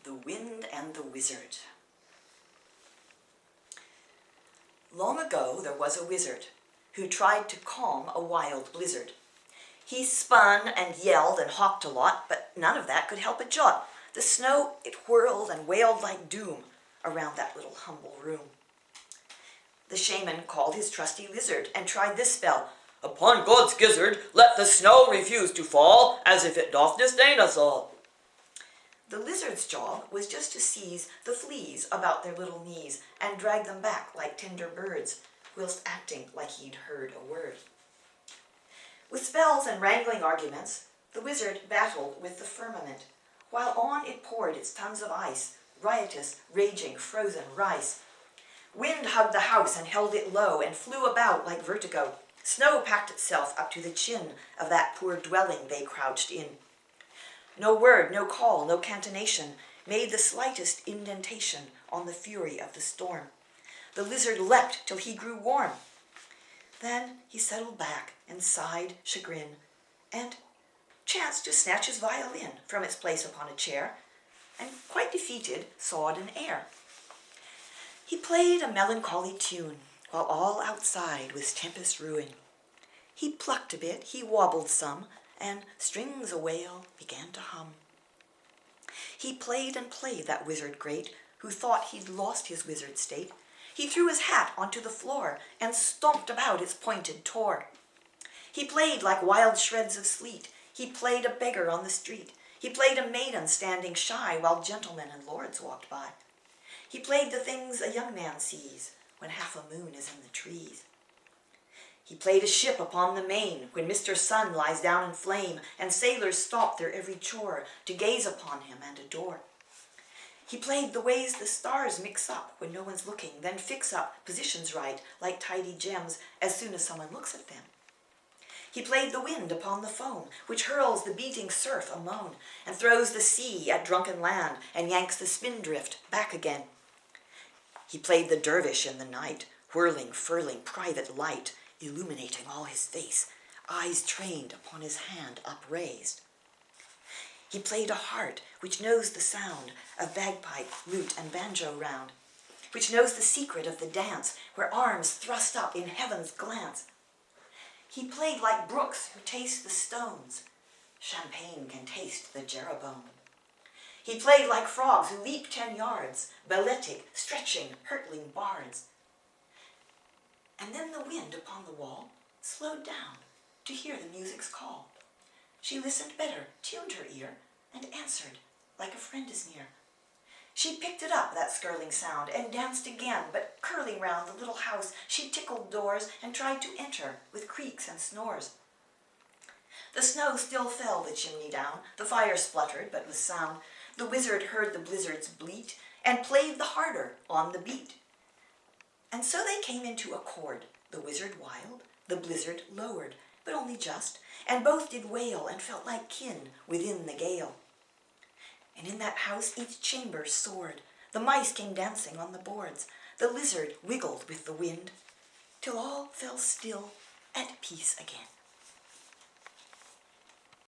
The Wind and the Wizard. Long ago there was a wizard who tried to calm a wild blizzard. He spun and yelled and hawked a lot, but none of that could help a jot. The snow, it whirled and wailed like doom around that little humble room. The shaman called his trusty lizard and tried this spell. Upon God's gizzard, let the snow refuse to fall, as if it doth disdain us all. The lizard's job was just to seize the fleas about their little knees and drag them back like tender birds, whilst acting like he'd heard a word. With spells and wrangling arguments, the wizard battled with the firmament, while on it poured its tons of ice, riotous, raging, frozen rice. Wind hugged the house and held it low and flew about like vertigo. Snow packed itself up to the chin of that poor dwelling they crouched in. No word, no call, no cantonation made the slightest indentation on the fury of the storm. The lizard leapt till he grew warm. Then he settled back and sighed chagrin, and chanced to snatch his violin from its place upon a chair, and quite defeated sawed an air. He played a melancholy tune, while all outside was tempest ruin. He plucked a bit, he wobbled some, and strings a-wail began to hum. He played and played, that wizard great, who thought he'd lost his wizard state. He threw his hat onto the floor and stomped about its pointed tore. He played like wild shreds of sleet. He played a beggar on the street. He played a maiden standing shy while gentlemen and lords walked by. He played the things a young man sees when half a moon is in the trees. He played a ship upon the main when Mr. Sun lies down in flame and sailors stop their every chore to gaze upon him and adore. He played the ways the stars mix up when no one's looking, then fix up positions right like tidy gems as soon as someone looks at them. He played the wind upon the foam, which hurls the beating surf a moan and throws the sea at drunken land and yanks the spindrift back again. He played the dervish in the night, whirling, furling private light, illuminating all his face, eyes trained upon his hand upraised. He played a heart which knows the sound of bagpipe, lute, and banjo round, which knows the secret of the dance where arms thrust up in heaven's glance. He played like brooks who taste the stones. Champagne can taste the Jeroboam. He played like frogs who leap 10 yards, balletic, stretching, hurtling bards. And then the wind upon the wall slowed down to hear the music's call. She listened better, tuned her ear, and answered like a friend is near. She picked it up, that skirling sound, and danced again, but curling round the little house, she tickled doors and tried to enter with creaks and snores. The snow still fell the chimney down, the fire spluttered but with sound. The wizard heard the blizzards bleat and played the harder on the beat. And so they came into accord, the wizard wild, the blizzard lowered, but only just, and both did wail and felt like kin within the gale. And in that house each chamber soared, the mice came dancing on the boards, the lizard wiggled with the wind, till all fell still at peace again.